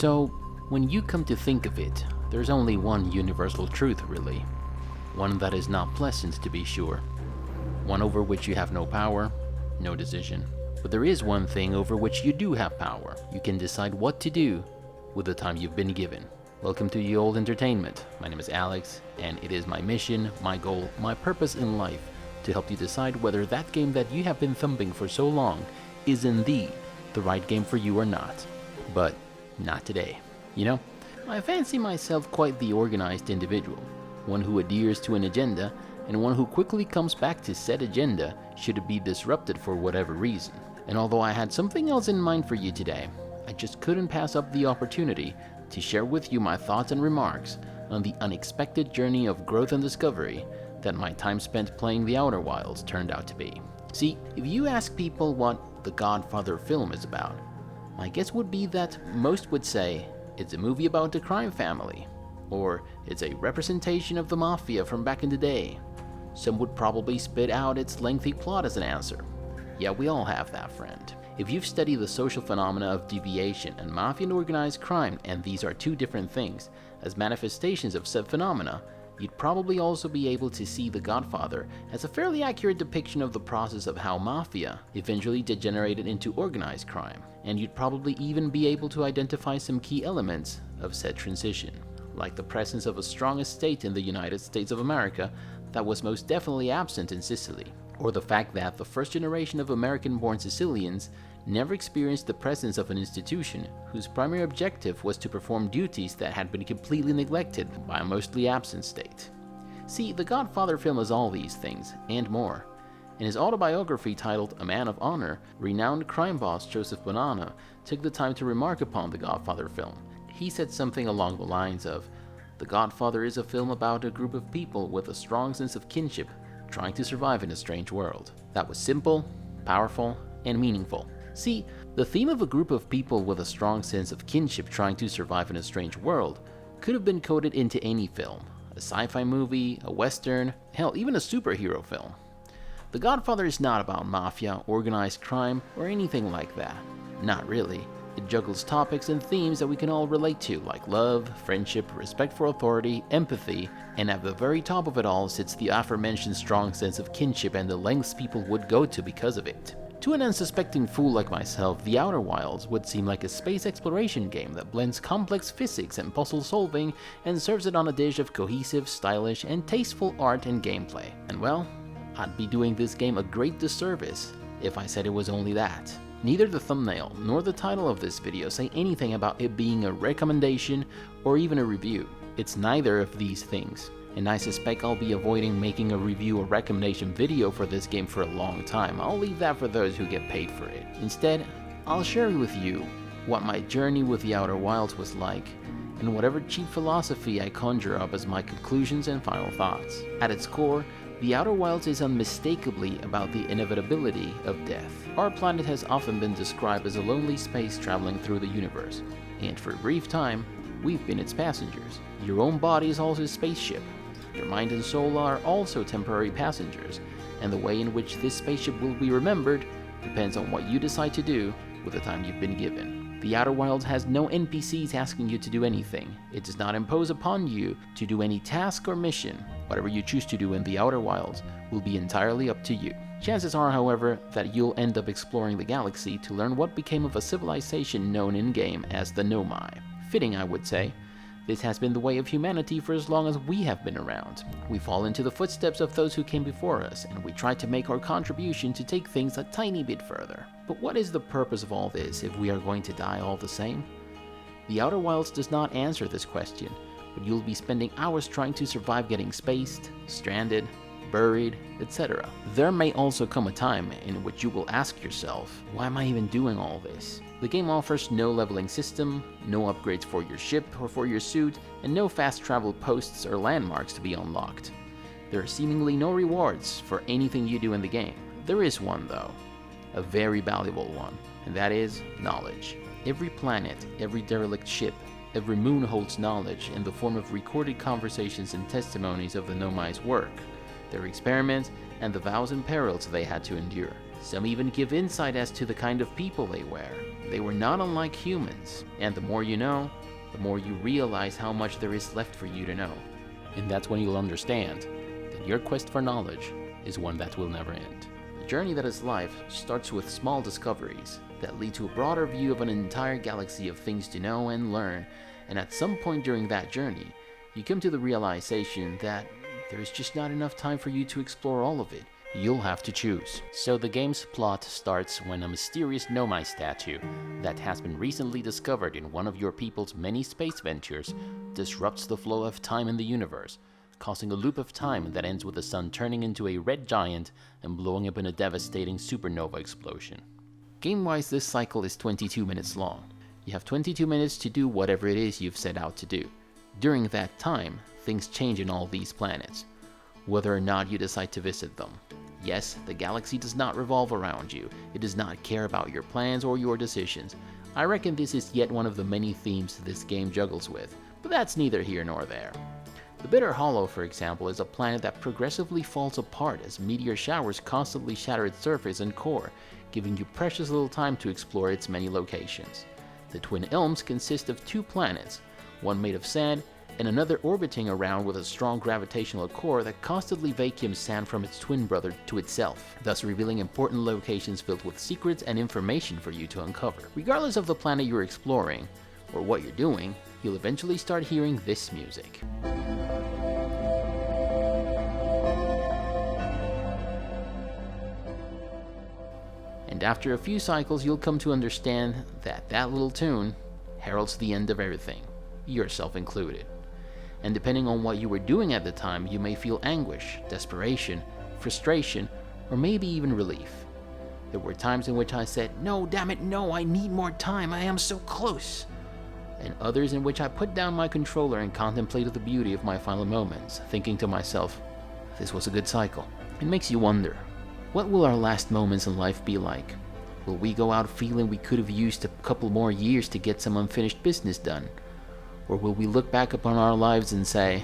So, when you come to think of it, there's only one universal truth really. One that is not pleasant to be sure. One over which you have no power, no decision. But there is one thing over which you do have power. You can decide what to do with the time you've been given. Welcome to Ye Olde Entertainment. My name is Alex, and it is my mission, my goal, my purpose in life to help you decide whether that game that you have been thumping for so long is indeed the right game for you or not. But not today. You know, I fancy myself quite the organized individual, one who adheres to an agenda and one who quickly comes back to said agenda should it be disrupted for whatever reason. And although I had something else in mind for you today, I just couldn't pass up the opportunity to share with you my thoughts and remarks on the unexpected journey of growth and discovery that my time spent playing the Outer Wilds turned out to be. See, if you ask people what the Godfather film is about, my guess would be that most would say it's a movie about the crime family, or it's a representation of the mafia from back in the day. Some would probably spit out its lengthy plot as an answer. Yeah, we all have that friend. If you've studied the social phenomena of deviation and mafia and organized crime, and these are two different things, as manifestations of said phenomena, you'd probably also be able to see The Godfather as a fairly accurate depiction of the process of how mafia eventually degenerated into organized crime, and you'd probably even be able to identify some key elements of said transition, like the presence of a strong estate in the United States of America that was most definitely absent in Sicily, or the fact that the first generation of American-born Sicilians never experienced the presence of an institution whose primary objective was to perform duties that had been completely neglected by a mostly absent state. See, the Godfather film is all these things, and more. In his autobiography titled A Man of Honor, renowned crime boss Joseph Bonanno took the time to remark upon the Godfather film. He said something along the lines of, "The Godfather is a film about a group of people with a strong sense of kinship trying to survive in a strange world." That was simple, powerful, and meaningful. See, the theme of a group of people with a strong sense of kinship trying to survive in a strange world could have been coded into any film, a sci-fi movie, a western, hell, even a superhero film. The Godfather is not about mafia, organized crime, or anything like that. Not really. It juggles topics and themes that we can all relate to, like love, friendship, respect for authority, empathy, and at the very top of it all sits the aforementioned strong sense of kinship and the lengths people would go to because of it. To an unsuspecting fool like myself, The Outer Wilds would seem like a space exploration game that blends complex physics and puzzle solving and serves it on a dish of cohesive, stylish, and tasteful art and gameplay. And well, I'd be doing this game a great disservice if I said it was only that. Neither the thumbnail nor the title of this video say anything about it being a recommendation or even a review. It's neither of these things, and I suspect I'll be avoiding making a review or recommendation video for this game for a long time. I'll leave that for those who get paid for it. Instead, I'll share with you what my journey with the Outer Wilds was like, and whatever cheap philosophy I conjure up as my conclusions and final thoughts. At its core, The Outer Wilds is unmistakably about the inevitability of death. Our planet has often been described as a lonely space traveling through the universe, and for a brief time, we've been its passengers. Your own body is also a spaceship. Your mind and soul are also temporary passengers, and the way in which this spaceship will be remembered depends on what you decide to do with the time you've been given. The Outer Wilds has no NPCs asking you to do anything. It does not impose upon you to do any task or mission. Whatever you choose to do in the Outer Wilds will be entirely up to you. Chances are, however, that you'll end up exploring the galaxy to learn what became of a civilization known in-game as the Nomai. Fitting, I would say. This has been the way of humanity for as long as we have been around. We fall into the footsteps of those who came before us, and we try to make our contribution to take things a tiny bit further. But what is the purpose of all this if we are going to die all the same? The Outer Wilds does not answer this question, but you'll be spending hours trying to survive getting spaced, stranded, buried, etc. There may also come a time in which you will ask yourself, why am I even doing all this? The game offers no leveling system, no upgrades for your ship or for your suit, and no fast travel posts or landmarks to be unlocked. There are seemingly no rewards for anything you do in the game. There is one though, a very valuable one, and that is knowledge. Every planet, every derelict ship, every moon holds knowledge in the form of recorded conversations and testimonies of the Nomai's work, their experiments, and the vows and perils they had to endure. Some even give insight as to the kind of people they were. they were not unlike humans, and the more you know, the more you realize how much there is left for you to know. And that's when you'll understand that your quest for knowledge is one that will never end. The journey that is life starts with small discoveries that lead to a broader view of an entire galaxy of things to know and learn, and at some point during that journey, you come to the realization that there is just not enough time for you to explore all of it. You'll have to choose. So the game's plot starts when a mysterious Nomai statue that has been recently discovered in one of your people's many space ventures disrupts the flow of time in the universe, causing a loop of time that ends with the sun turning into a red giant and blowing up in a devastating supernova explosion. Game-wise, this cycle is 22 minutes long. You have 22 minutes to do whatever it is you've set out to do. During that time, things change in all these planets, whether or not you decide to visit them. Yes, the galaxy does not revolve around you. It does not care about your plans or your decisions. I reckon this is yet one of the many themes this game juggles with, but that's neither here nor there. The Bitter Hollow, for example, is a planet that progressively falls apart as meteor showers constantly shatter its surface and core, giving you precious little time to explore its many locations. The Twin Elms consist of two planets, one made of sand and another orbiting around with a strong gravitational core that constantly vacuums sand from its twin brother to itself, thus revealing important locations filled with secrets and information for you to uncover. Regardless of the planet you're exploring, or what you're doing, you'll eventually start hearing this music. And after a few cycles, you'll come to understand that that little tune heralds the end of everything, yourself included. And depending on what you were doing at the time, you may feel anguish, desperation, frustration, or maybe even relief. There were times in which I said, "No, damn it, no, I need more time, I am so close." And others in which I put down my controller and contemplated the beauty of my final moments, thinking to myself, this was a good cycle. It makes you wonder, what will our last moments in life be like? Will we go out feeling we could have used a couple more years to get some unfinished business done? Or will we look back upon our lives and say,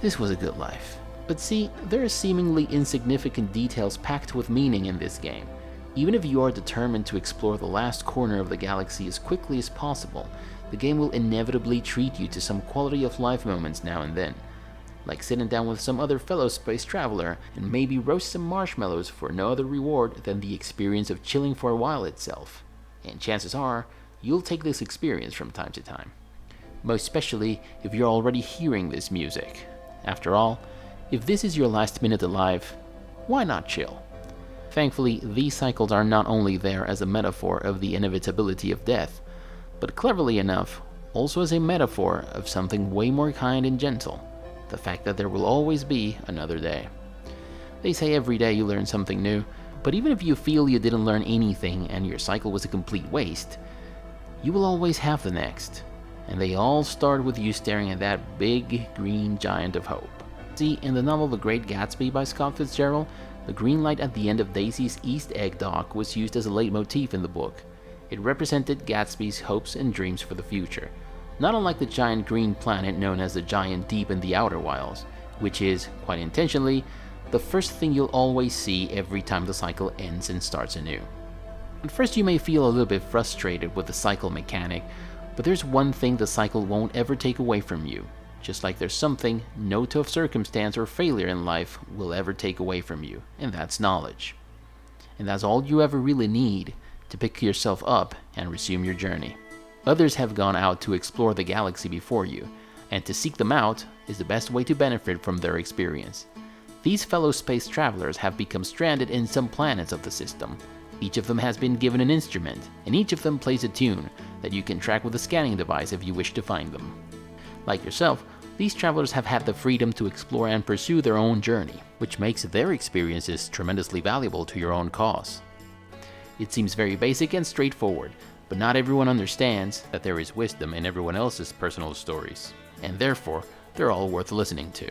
this was a good life? But see, there are seemingly insignificant details packed with meaning in this game. Even if you are determined to explore the last corner of the galaxy as quickly as possible, the game will inevitably treat you to some quality of life moments now and then, like sitting down with some other fellow space traveler and maybe roast some marshmallows for no other reward than the experience of chilling for a while itself. And chances are, you'll take this experience from time to time. Most especially if you're already hearing this music. After all, if this is your last minute alive, why not chill? Thankfully, these cycles are not only there as a metaphor of the inevitability of death, but cleverly enough, also as a metaphor of something way more kind and gentle, the fact that there will always be another day. They say every day you learn something new, but even if you feel you didn't learn anything and your cycle was a complete waste, you will always have the next. And they all start with you staring at that big green giant of hope. See, in the novel The Great Gatsby by Scott Fitzgerald, the green light at the end of Daisy's East Egg dock was used as a leitmotif in the book. It represented Gatsby's hopes and dreams for the future, not unlike the giant green planet known as the Giant Deep in the Outer Wilds, which is, quite intentionally, the first thing you'll always see every time the cycle ends and starts anew. At first you may feel a little bit frustrated with the cycle mechanic, but there's one thing the cycle won't ever take away from you, just like there's something no tough circumstance or failure in life will ever take away from you, and that's knowledge. And that's all you ever really need to pick yourself up and resume your journey. Others have gone out to explore the galaxy before you, and to seek them out is the best way to benefit from their experience. These fellow space travelers have become stranded in some planets of the system. Each of them has been given an instrument, and each of them plays a tune that you can track with a scanning device if you wish to find them. Like yourself, these travelers have had the freedom to explore and pursue their own journey, which makes their experiences tremendously valuable to your own cause. It seems very basic and straightforward, but not everyone understands that there is wisdom in everyone else's personal stories, and therefore, they're all worth listening to.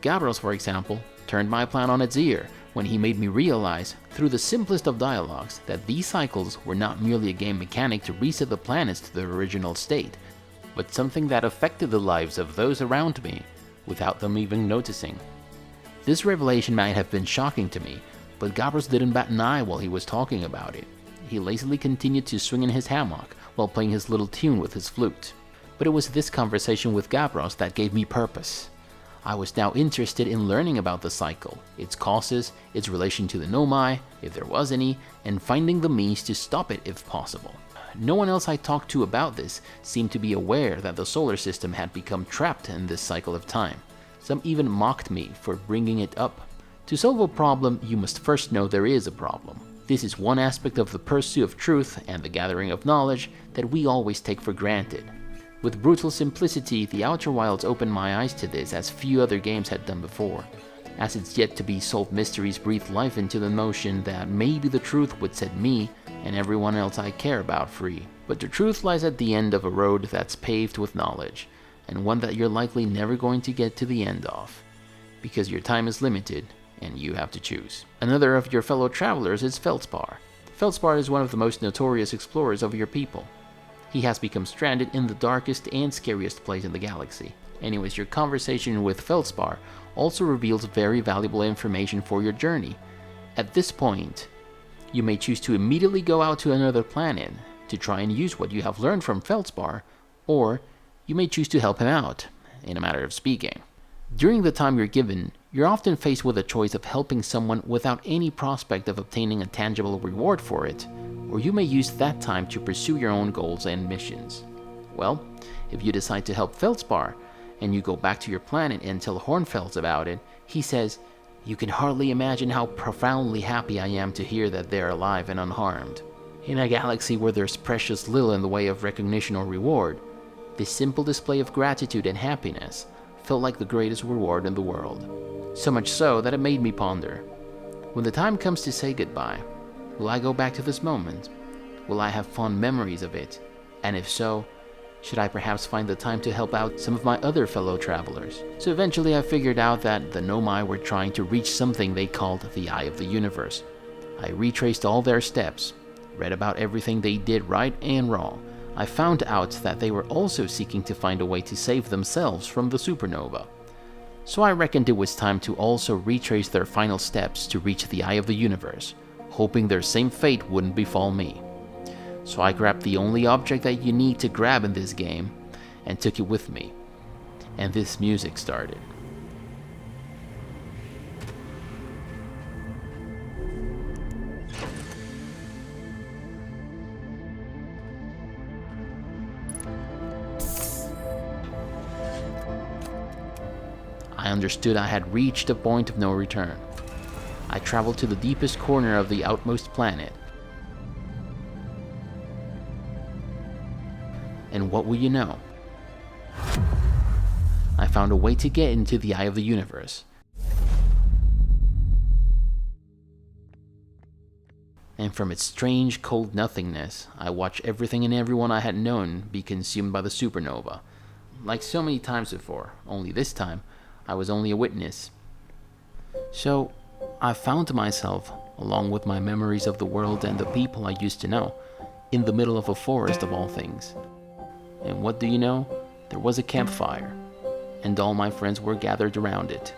Gabriel's, for example, turned my plan on its ear when he made me realize, through the simplest of dialogues, that these cycles were not merely a game mechanic to reset the planets to their original state, but something that affected the lives of those around me without them even noticing. This revelation might have been shocking to me, but Gabriel didn't bat an eye while he was talking about it. he lazily continued to swing in his hammock while playing his little tune with his flute. But it was this conversation with Gavros that gave me purpose. I was now interested in learning about the cycle, its causes, its relation to the Nomai, if there was any, and finding the means to stop it if possible. No one else I talked to about this seemed to be aware that the solar system had become trapped in this cycle of time. Some even mocked me for bringing it up. To solve a problem, you must first know there is a problem. This is one aspect of the pursuit of truth and the gathering of knowledge that we always take for granted. With brutal simplicity, the Outer Wilds opened my eyes to this as few other games had done before. As its yet to be solved mysteries breathed life into the notion that maybe the truth would set me and everyone else I care about free. But the truth lies at the end of a road that's paved with knowledge, and one that you're likely never going to get to the end of, because your time is limited and you have to choose. Another of your fellow travelers is Feldspar. Feldspar is one of the most notorious explorers of your people. He has become stranded in the darkest and scariest place in the galaxy. Anyways, your conversation with Feldspar also reveals very valuable information for your journey. At this point, you may choose to immediately go out to another planet to try and use what you have learned from Feldspar, or you may choose to help him out, in a matter of speaking. During the time you're given, you're often faced with a choice of helping someone without any prospect of obtaining a tangible reward for it, or you may use that time to pursue your own goals and missions. Well, if you decide to help Feldspar, and you go back to your planet and tell Hornfels about it, he says, "You can hardly imagine how profoundly happy I am to hear that they're alive and unharmed." In a galaxy where there's precious little in the way of recognition or reward, this simple display of gratitude and happiness felt like the greatest reward in the world. So much so that it made me ponder. When the time comes to say goodbye, will I go back to this moment? Will I have fond memories of it? And if so, should I perhaps find the time to help out some of my other fellow travelers? So eventually I figured out that the Nomai were trying to reach something they called the Eye of the Universe. I retraced all their steps, read about everything they did right and wrong. I found out that they were also seeking to find a way to save themselves from the supernova. So I reckoned it was time to also retrace their final steps to reach the Eye of the Universe, hoping their same fate wouldn't befall me. So I grabbed the only object that you need to grab in this game and took it with me. And this music started. I understood I had reached a point of no return. I traveled to the deepest corner of the outmost planet. And what will you know? I found a way to get into the Eye of the Universe. And from its strange, cold nothingness, I watched everything and everyone I had known be consumed by the supernova. Like so many times before, only this time, I was only a witness. So, I found myself, along with my memories of the world and the people I used to know, in the middle of a forest of all things. And what do you know? There was a campfire, and all my friends were gathered around it.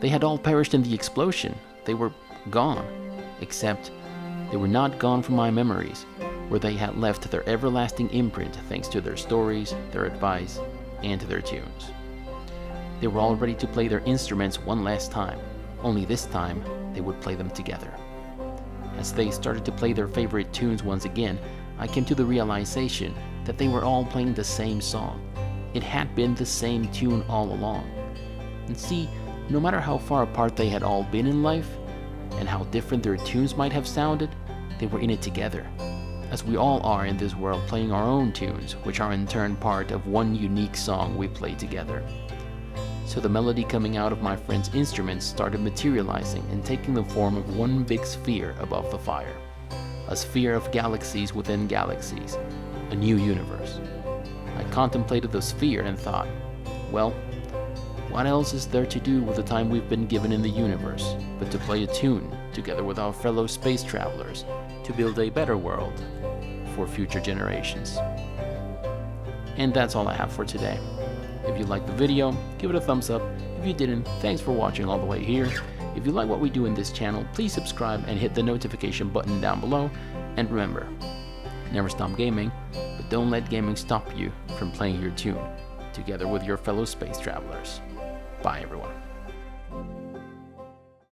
They had all perished in the explosion. They were gone, except they were not gone from my memories, where they had left their everlasting imprint thanks to their stories, their advice, and their tunes. They were all ready to play their instruments one last time, only this time they would play them together. As they started to play their favorite tunes once again, I came to the realization that they were all playing the same song. It had been the same tune all along. And see, no matter how far apart they had all been in life, and how different their tunes might have sounded, they were in it together, as we all are in this world playing our own tunes, which are in turn part of one unique song we play together. So the melody coming out of my friend's instruments started materializing and taking the form of one big sphere above the fire. A sphere of galaxies within galaxies, a new universe. I contemplated the sphere and thought, well, what else is there to do with the time we've been given in the universe but to play a tune together with our fellow space travelers to build a better world for future generations. And that's all I have for today. If you liked the video, give it a thumbs up. If you didn't, thanks for watching all the way here. If you like what we do in this channel, please subscribe and hit the notification button down below. And remember, never stop gaming, but don't let gaming stop you from playing your tune, together with your fellow space travelers. Bye everyone.